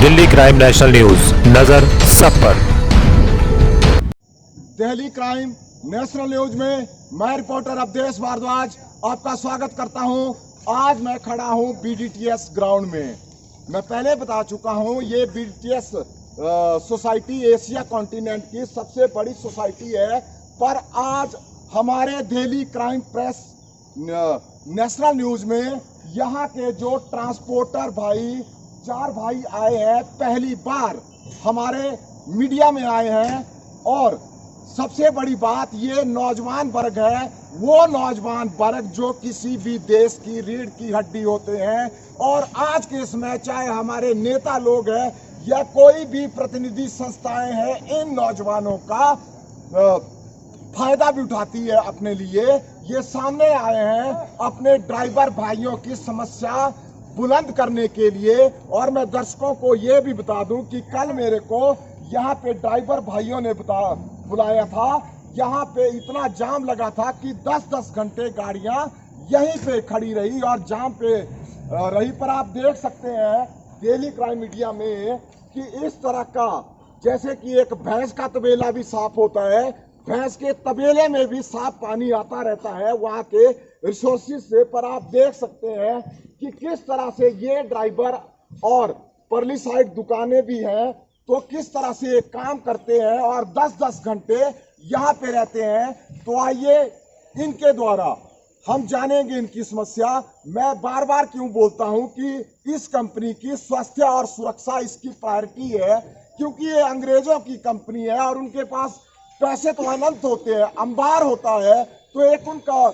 Delhi crime national news, नजर सब पर। दिल्ली क्राइम नेशनल न्यूज में मैं रिपोर्टर अवधेश भारद्वाज आपका स्वागत करता हूं। आज मैं खड़ा हूं बीडीटीएस ग्राउंड में। मैं पहले बता चुका हूं, ये बीडीटीएस सोसाइटी एशिया कॉन्टिनेंट की सबसे बड़ी सोसाइटी है। पर आज हमारे Delhi crime press national news में यहाँ के जो ट्रांसपोर्टर भाई, 4 भाई आए हैं, पहली बार हमारे मीडिया में आए हैं। और सबसे बड़ी बात, ये नौजवान वर्ग है, वो नौजवान वर्ग जो किसी भी देश की रीढ़ की हड्डी होते हैं। और आज के समय चाहे हमारे नेता लोग हैं या कोई भी प्रतिनिधि संस्थाएं हैं, इन नौजवानों का फायदा भी उठाती है अपने लिए। ये सामने आए हैं अपने ड्राइवर भाइयों की समस्या बुलंद करने के लिए। और मैं दर्शकों को ये भी बता दूं कि कल मेरे को यहाँ पे ड्राइवर भाइयों ने बुलाया था। यहाँ पे इतना जाम लगा था कि 10-10 घंटे गाड़ियाँ यहीं पे खड़ी रही और जाम पे रही। पर आप देख सकते हैं दिल्ली क्राइम मीडिया में कि इस तरह का, जैसे कि एक भैंस का तबेला भी साफ होता है, भैंस के तबेले में भी साफ पानी आता रहता है वहाँ के रिसोर्सेज से। पर आप देख सकते हैं कि किस तरह से ये ड्राइवर और परली साइड दुकानें भी हैं, तो किस तरह से काम करते हैं और 10-10 घंटे यहाँ पे रहते हैं। तो आइए इनके द्वारा हम जानेंगे इनकी समस्या। मैं बार बार क्यों बोलता हूँ कि इस कंपनी की स्वास्थ्य और सुरक्षा इसकी प्रायोरिटी है, क्योंकि ये अंग्रेजों की कंपनी है और उनके पास पैसे तो अनंत होते हैं, अंबार होता है। तो एक उनका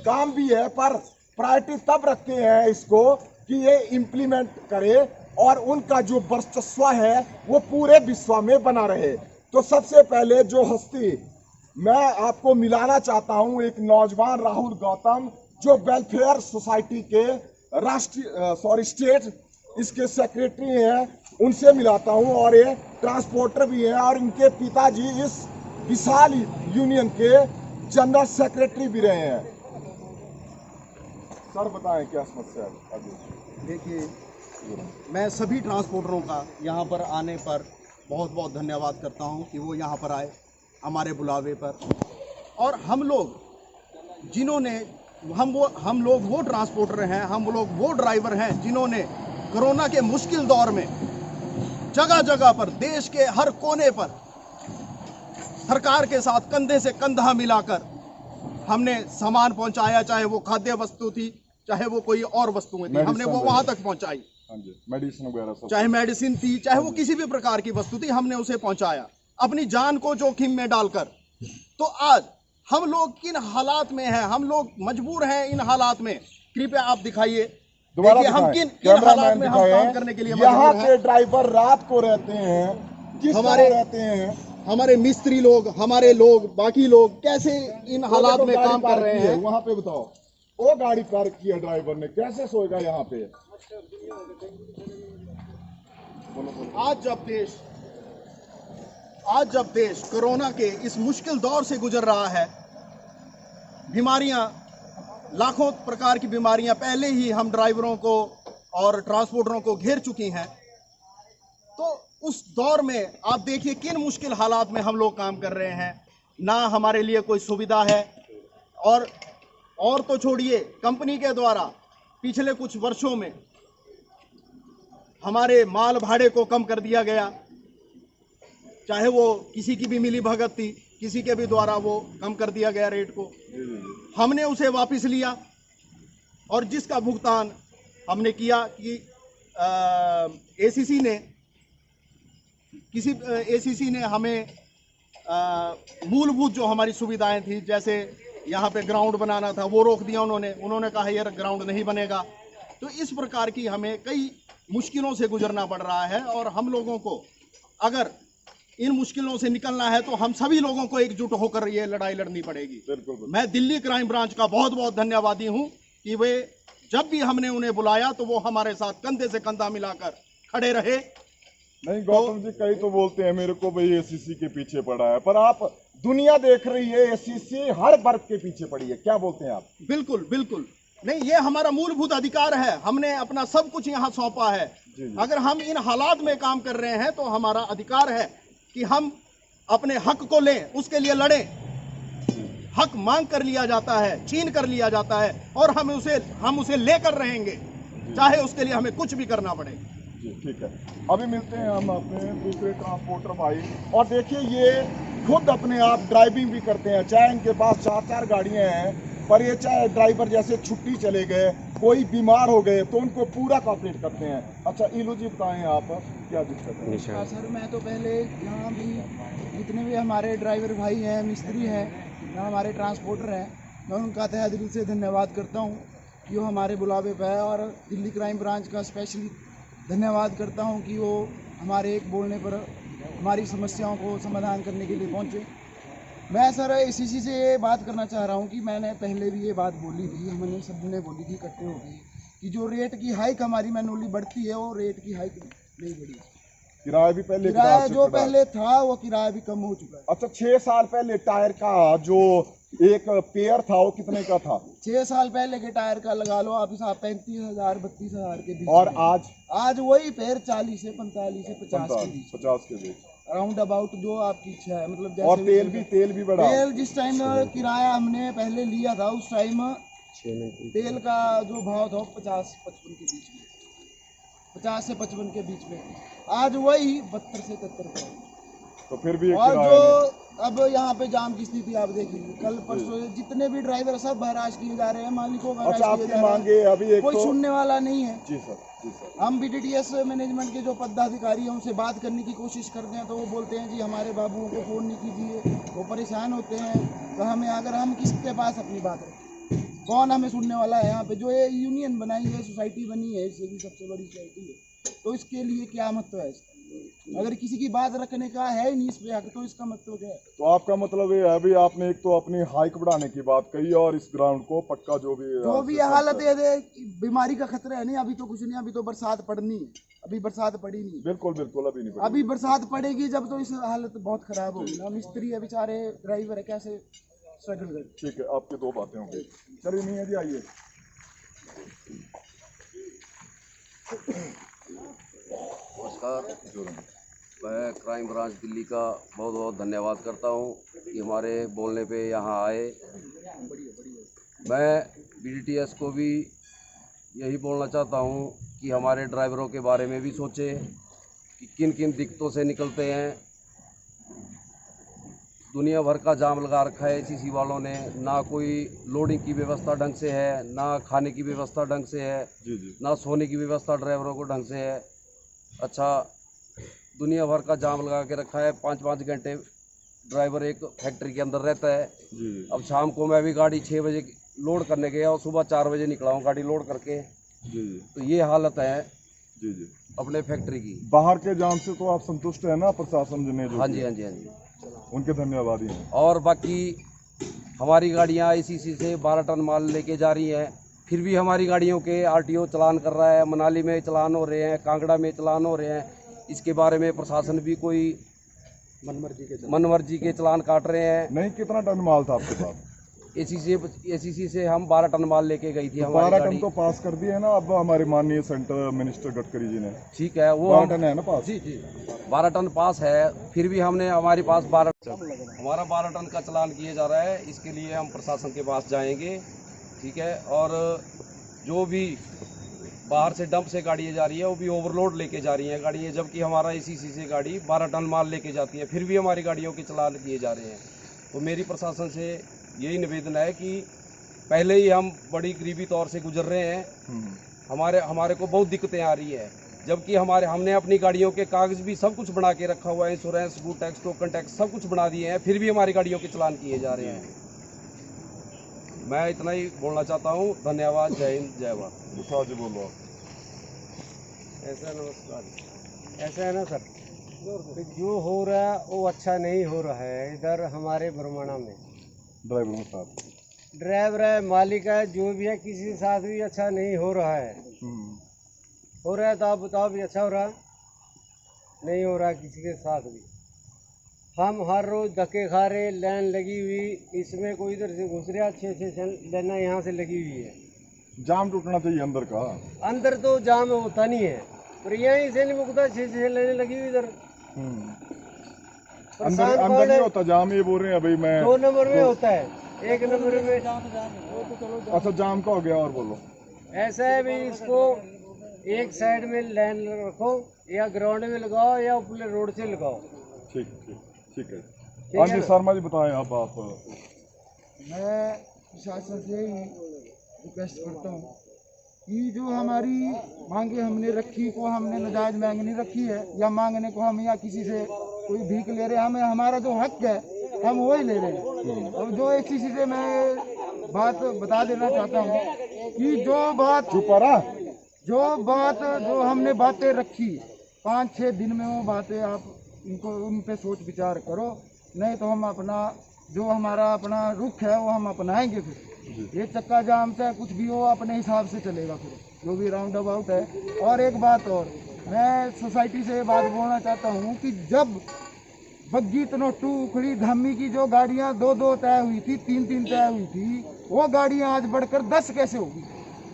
काम भी है, पर प्रायोरिटी तब रखते हैं इसको कि ये इम्प्लीमेंट करे और उनका जो वर्चस्व है वो पूरे विश्व में बना रहे। तो सबसे पहले जो हस्ती मैं आपको मिलाना चाहता हूं, एक नौजवान राहुल गौतम, जो वेलफेयर सोसाइटी के स्टेट इसके सेक्रेटरी हैं, उनसे मिलाता हूं। और ये ट्रांसपोर्टर भी हैं और इनके पिताजी इस विशाल यूनियन के जनरल सेक्रेटरी भी रहे हैं। सर बताएं क्या समस्या है। देखिए, मैं सभी ट्रांसपोर्टरों का यहाँ पर आने पर बहुत बहुत धन्यवाद करता हूँ कि वो यहाँ पर आए हमारे बुलावे पर। और हम लोग जिन्होंने हम लोग वो ट्रांसपोर्टर हैं, हम लोग वो ड्राइवर हैं जिन्होंने कोरोना के मुश्किल दौर में जगह जगह पर, देश के हर कोने पर सरकार के साथ कंधे से कंधा मिलाकर हमने सामान पहुंचाया। चाहे वो खाद्य वस्तु थी, चाहे वो कोई और वस्तुएं थी, हमने वो वहां तक पहुंचाई। मेडिसिन वगैरह सब, चाहे मेडिसिन थी, चाहे वो किसी भी प्रकार की वस्तु थी, हमने उसे पहुंचाया अपनी जान को जोखिम में डालकर। तो आज हम लोग किन हालात में हैं, हम लोग मजबूर हैं इन हालात में। कृपया आप दिखाइए, देखिए हम किन हालात में हम काम करने के लिए यहाँ के ड्राइवर रात को रहते हैं, किस तरह रहते हैं, हमारे मिस्त्री लोग, हमारे लोग, बाकी लोग कैसे इन हालात में काम कर रहे हैं। वहाँ पे बताओ, वो गाड़ी पार्क की है ड्राइवर ने, कैसे सोएगा यहाँ पे। आज जब देश कोरोना के इस मुश्किल दौर से गुजर रहा है, बीमारियां, लाखों प्रकार की बीमारियां पहले ही हम ड्राइवरों को और ट्रांसपोर्टरों को घेर चुकी हैं, तो उस दौर में आप देखिए किन मुश्किल हालात में हम लोग काम कर रहे हैं। ना हमारे लिए कोई सुविधा है, और तो छोड़िए, कंपनी के द्वारा पिछले कुछ वर्षों में हमारे माल भाड़े को कम कर दिया गया। चाहे वो किसी की भी मिली भगत थी, किसी के भी द्वारा वो कम कर दिया गया रेट को, हमने उसे वापस लिया और जिसका भुगतान हमने किया कि एसीसी ने हमें मूलभूत जो हमारी सुविधाएं थी, जैसे यहाँ पे ग्राउंड बनाना था, वो रोक दिया उन्होंने कहा यार ग्राउंड नहीं बनेगा। तो इस प्रकार की हमें कई मुश्किलों से गुजरना पड़ रहा है। और हम लोगों को अगर इन मुश्किलों से निकलना है तो हम सभी लोगों को एकजुट होकर ये लड़ाई लड़नी पड़ेगी। मैं दिल्ली क्राइम ब्रांच का बहुत बहुत धन्यवादी हूँ कि वे जब भी हमने उन्हें बुलाया तो वो हमारे साथ कंधे से कंधा मिलाकर खड़े रहे। नहीं गौतम जी, कई तो बोलते हैं मेरे को भाई एसीसी के पीछे पड़ा है, पर आप दुनिया देख रही है एसीसी हर वर्ग के पीछे पड़ी है, क्या बोलते हैं आप। बिल्कुल बिल्कुल नहीं, ये हमारा मूलभूत अधिकार है, हमने अपना सब कुछ यहाँ सौंपा है। जी। अगर हम इन हालात में काम कर रहे हैं तो हमारा अधिकार है कि हम अपने हक को लें, उसके लिए लड़ें। हक मांग कर लिया जाता है, छीन कर लिया जाता है, और हम उसे लेकर रहेंगे, चाहे उसके लिए हमें कुछ भी करना पड़े। जी ठीक है। अभी मिलते हैं हम अपने दूसरे ट्रांसपोर्टर भाई। और देखिए ये खुद अपने आप ड्राइविंग भी करते हैं, चाहे इनके पास 4-4 गाड़ियां हैं, पर ये चाहे ड्राइवर जैसे छुट्टी चले गए, कोई बीमार हो गए तो उनको पूरा कॉपरेट करते हैं। अच्छा इलू जी बताएं आप क्या दिक्कत है? हाँ सर, मैं तो पहले यहाँ भी जितने भी हमारे ड्राइवर भाई हैं, मिस्त्री हैं, या हमारे ट्रांसपोर्टर हैं, मैं उनका तहे दिल से धन्यवाद करता हूँ कि वो हमारे बुलावे पे है। और दिल्ली क्राइम ब्रांच का स्पेशली धन्यवाद करता हूँ कि वो हमारे एक बोलने पर हमारी समस्याओं को समाधान करने के लिए पहुँचे। मैं सर इसी से ये बात करना चाह रहा हूँ कि मैंने पहले भी ये बात बोली थी, हमने सबने बोली थी इकट्ठे होकर कि जो रेट की हाइक हमारी मैनुअली बढ़ती है, वो रेट की हाइक नहीं बढ़ी। किराया भी पहले किराया जो पहले था वो किराया भी कम हो चुका है। अच्छा 6 साल पहले टायर का जो एक पेयर था वो कितने का था? 6 साल पहले के टायर का लगा लो आप हिसाब 35,000 32,000 के बीच। और आज वही पेयर 40 से 45 से 50 के बीच, 50 के बीच अराउंड अबाउट जो आपकी इच्छा है। मतलब जैसे और तेल भी बढ़ा। तेल जिस टाइम किराया हमने पहले लिया था उस टाइम तेल का जो भाव था 50-55 के बीच में, 50 से 55 के बीच में। आज वही 72 से 73 का। तो फिर भी और जो अब यहाँ पे जाम की स्थिति आप देखिए, कल परसों जितने भी ड्राइवर सब हराश किए जा रहे हैं, मालिकों का अच्छा आपकी मांगे अभी एक कोई तो सुनने वाला नहीं है। जी सर, जी सर। हम BDTS मैनेजमेंट के जो पदाधिकारी हैं उनसे बात करने की कोशिश करते हैं तो वो बोलते हैं जी हमारे बाबुओं को फ़ोन नहीं कीजिए, वो परेशान होते हैं। तो हमें अगर हम किसके पास अपनी बात रखें, कौन हमें सुनने वाला है? यहाँ पे जो ये यूनियन बनाई है, सोसाइटी बनी है, इससे भी सबसे बड़ी सोसाइटी है, तो इसके लिए क्या महत्व है इसका? अगर किसी की बात रखने का है ही नहीं इस पे हक, तो इसका मतलब क्या है? तो आपका मतलब ये है अभी आपने एक तो अपनी हाइक बढ़ाने की बात कही और इस ग्राउंड को पक्का जो भी हालत है, बीमारी का खतरा है नहीं, अभी तो कुछ नहीं, अभी तो बरसात पड़नी है, अभी बरसात पड़ी नहीं। बिल्कुल बिल्कुल अभी नहीं पड़ी। अभी बरसात पड़ेगी जब, तो इस हालत बहुत खराब होगी ना। मिस्त्री है बेचारे, ड्राइवर है, कैसे स्ट्रगल करें। ठीक है, आपकी 2 बातें हो गई। चलिए नहीं है जी, आइए। नमस्कार, मैं क्राइम ब्रांच दिल्ली का बहुत बहुत धन्यवाद करता हूं कि हमारे बोलने पे यहाँ आए। मैं BDTS को भी यही बोलना चाहता हूं कि हमारे ड्राइवरों के बारे में भी सोचें कि किन किन दिक्कतों से निकलते हैं। दुनिया भर का जाम लगा रखा है ACC वालों ने, ना कोई लोडिंग की व्यवस्था ढंग से है, ना खाने की व्यवस्था ढंग से है, ना सोने की व्यवस्था ड्राइवरों को ढंग से है। अच्छा, दुनिया भर का जाम लगा के रखा है, 5-5 घंटे ड्राइवर एक फैक्ट्री के अंदर रहता है। अब शाम को मैं भी गाड़ी 6 बजे लोड करने गया और सुबह 4 बजे निकला हूँ गाड़ी लोड करके। तो ये हालत है अपने फैक्ट्री की। बाहर के जाम से तो आप संतुष्ट है ना प्रशासन ने? हाँ जी, हाँ जी, हाँ जी, उनके धन्यवादी हैं। और बाकी हमारी गाड़ियाँ ACC से 12 टन माल लेके जा रही हैं, फिर भी हमारी गाड़ियों के RTO चलान कर रहा है। मनाली में चलान हो रहे हैं, कांगड़ा में चलान हो रहे हैं। इसके बारे में प्रशासन भी कोई मनमर्जी के चलान काट रहे हैं। नहीं, कितना टन माल था आपके पास? ACC से हम 12 टन माल लेके गई थी। तो 12 टन तो पास कर दिए है ना अब हमारे माननीय सेंटर मिनिस्टर गडकरी जी ने। ठीक है, वो 12 टन है ना पास? जी 12 टन पास है, फिर भी हमने हमारे पास 12 टन का चलान किए जा रहा है। इसके लिए हम प्रशासन के पास जाएंगे, ठीक है। और जो भी बाहर से डंप से गाड़ियाँ जा रही है वो भी ओवरलोड लेके जा रही हैं गाड़ियाँ, जबकि हमारा ACC से गाड़ी 12 टन माल लेके जाती है, फिर भी हमारी गाड़ियों के चलान किए जा रहे हैं। तो मेरी प्रशासन से यही निवेदन है कि पहले ही हम बड़ी गरीबी तौर से गुजर रहे हैं, हमारे को बहुत दिक्कतें आ रही है, जबकि हमने अपनी गाड़ियों के कागज़ भी सब कुछ बना के रखा हुआ है, insurance, good tax, token tax सब कुछ बना दिए हैं, फिर भी हमारी गाड़ियों के चलान किए जा रहे हैं। मैं इतना ही बोलना चाहता हूँ। धन्यवाद। जय हिंद, जय भारत। जी बोलो। ऐसा नमस्कार, ऐसा है ना सर, जो हो रहा है वो अच्छा नहीं हो रहा है इधर हमारे बरमाना में। ड्राइवर के साथ ड्राइवर है, मालिक है, जो भी है, किसी के साथ भी अच्छा नहीं हो रहा है। हो रहा है तो आप बताओ भी अच्छा हो रहा है? नहीं हो रहा है किसी के साथ भी। हम हर रोज़ धक्के खा रहे, लाइन लगी हुई, इसमें कोई इधर से घुस रहा, 6-6 लाइनें यहाँ से लगी हुई है। जाम टूटना चाहिए अंदर का। अंदर तो जाम होता नहीं है, और यहीं से नहीं मुकता, 6 लेने लगी हुई इधर। अंदर परेशान अंदर कौन नहीं है? होता जाम, ये बोल रहे हैं भाई मैं 2 नंबर में होता है, 1 नंबर में अच्छा जाम का हो गया। और बोलो। ऐसा है भाई, इसको एक साइड में लाइन रखो, या ग्राउंड में लगाओ या ऊपर रोड से लगाओ। ठीक ठीक ठीक है। हाँ जी शर्मा जी बताएं अब आप। मैं प्रशासन से ही रिक्वेस्ट करता हूँ कि जो हमारी मांगे हमने रखी को हमने नाजायज मांग नहीं रखी है, या मांगने को हम या किसी से कोई भीख ले रहे हैं, हमें हमारा जो हक है हम वही ले रहे हैं। और जो एक चीज़ से मैं बात बता देना चाहता हूँ कि जो हमने बातें रखी 5-6 दिन में, वो बातें आप इनको उन पे सोच विचार करो, नहीं तो हम अपना जो हमारा अपना रुख है वो हम अपनाएंगे। फिर ये चक्का जाम चाहे कुछ भी हो अपने हिसाब से चलेगा, फिर जो भी राउंड अबाउट है। और एक बात और, मैं सोसाइटी से ये बात बोलना चाहता हूँ कि जब बग्गी तनोटू उखड़ी धामी की जो गाड़ियाँ 2-2 तय हुई थी, 3-3 तय हुई थी, वो गाड़ियाँ आज बढ़कर 10 कैसे होगी?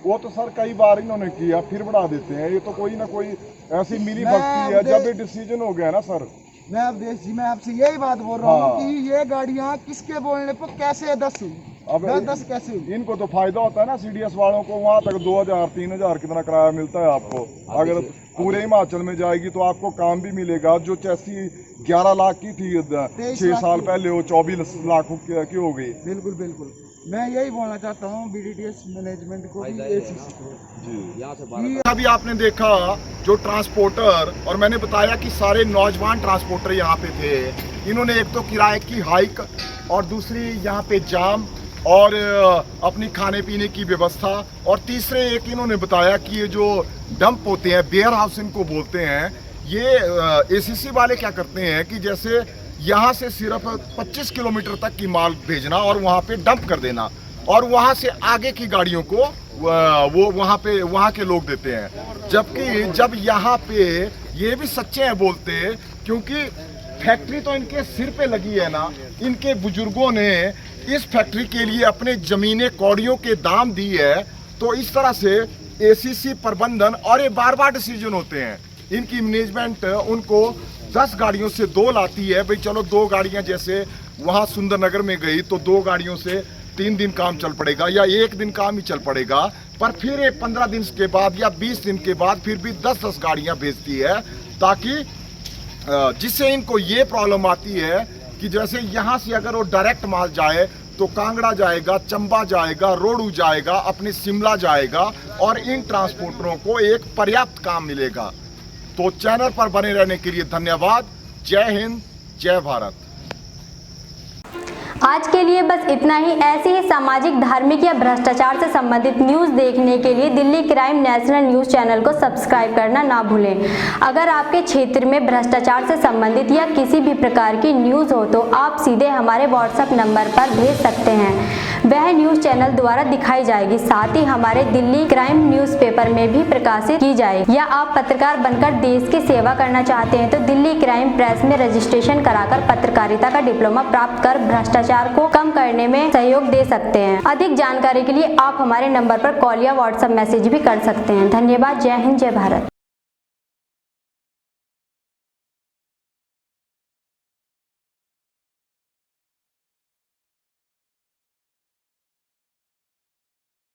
वो तो सर कई बार इन्होंने किया, फिर बढ़ा देते हैं। ये तो कोई ना कोई ऐसी मिली भक्ति है, जब ये डिसीजन हो गया ना सर। मैं अवधेश जी, मैं आपसे यही बात बोल रहा हूँ कि ये गाड़ियाँ किसके बोलने पर कैसे 10 हुई? अब 10 कैसे हुई? इनको तो फायदा होता है ना सीडीएस वालों को, वहाँ तक 2000-3000 कितना किराया मिलता है आपको। अगर पूरे हिमाचल में जाएगी तो आपको काम भी मिलेगा। जो चैसी 11 लाख की थी 6 साल पहले, वो 24 लाख की हो गई। बिल्कुल बिल्कुल, मैं यही बोलना चाहता हूँ बीडीटीएस मैनेजमेंट को भी, एसीसी को जी। अभी आपने देखा जो ट्रांसपोर्टर, और मैंने बताया कि सारे नौजवान ट्रांसपोर्टर यहाँ पे थे। इन्होंने एक तो किराए की हाइक, और दूसरी यहाँ पे जाम, और अपनी खाने पीने की व्यवस्था, और तीसरे एक इन्होंने बताया कि ये जो डंप होते हैं, वेयर हाउस इनको बोलते हैं, ये एसीसी वाले क्या करते हैं कि जैसे यहाँ से सिर्फ 25 किलोमीटर तक की माल भेजना और वहाँ पे डंप कर देना, और वहाँ से आगे की गाड़ियों को वो वहाँ के लोग देते हैं। जबकि जब यहाँ पे ये भी सच्चे हैं बोलते, क्योंकि फैक्ट्री तो इनके सिर पे लगी है ना। इनके बुजुर्गों ने इस फैक्ट्री के लिए अपने जमीनें कौड़ियों के दाम दी है। तो इस तरह से एसीसी प्रबंधन, और ये बार डिसीजन होते हैं, इनकी मैनेजमेंट उनको 10 गाड़ियों से 2 लाती है। भाई चलो 2 गाड़ियां जैसे वहाँ सुंदरनगर में गई तो 2 गाड़ियों से 3 दिन काम चल पड़ेगा, या 1 दिन काम ही चल पड़ेगा। पर फिर ये 15 दिन के बाद या 20 दिन के बाद फिर भी 10-10 गाड़ियां भेजती है, ताकि जिससे इनको ये प्रॉब्लम आती है कि जैसे यहाँ से अगर वो डायरेक्ट माल जाए तो कांगड़ा जाएगा, चंबा जाएगा, रोडू जाएगा, अपने शिमला जाएगा, और इन ट्रांसपोर्टरों को एक पर्याप्त काम मिलेगा। तो चैनल पर बने रहने के लिए धन्यवाद। जय हिंद, जय भारत। आज के लिए बस इतना ही। ऐसी ही सामाजिक, धार्मिक या भ्रष्टाचार से संबंधित न्यूज़ देखने के लिए Delhi crime national news channel को सब्सक्राइब करना ना भूलें। अगर आपके क्षेत्र में भ्रष्टाचार से संबंधित या किसी भी प्रकार की न्यूज़ हो तो आप सीधे हमारे व्हाट्सएप नंबर पर भेज सकते हैं, वह न्यूज़ चैनल द्वारा दिखाई जाएगी। साथ ही हमारे दिल्ली क्राइम न्यूज़पेपर में भी प्रकाशित की जाएगी। या आप पत्रकार बनकर देश की सेवा करना चाहते हैं तो दिल्ली क्राइम प्रेस में रजिस्ट्रेशन कराकर पत्रकारिता का डिप्लोमा प्राप्त कर भ्रष्टाचार को कम करने में सहयोग दे सकते हैं। अधिक जानकारी के लिए आप हमारे नंबर पर कॉल या व्हाट्सएप मैसेज भी कर सकते हैं। धन्यवाद। जय हिंद, जय भारत।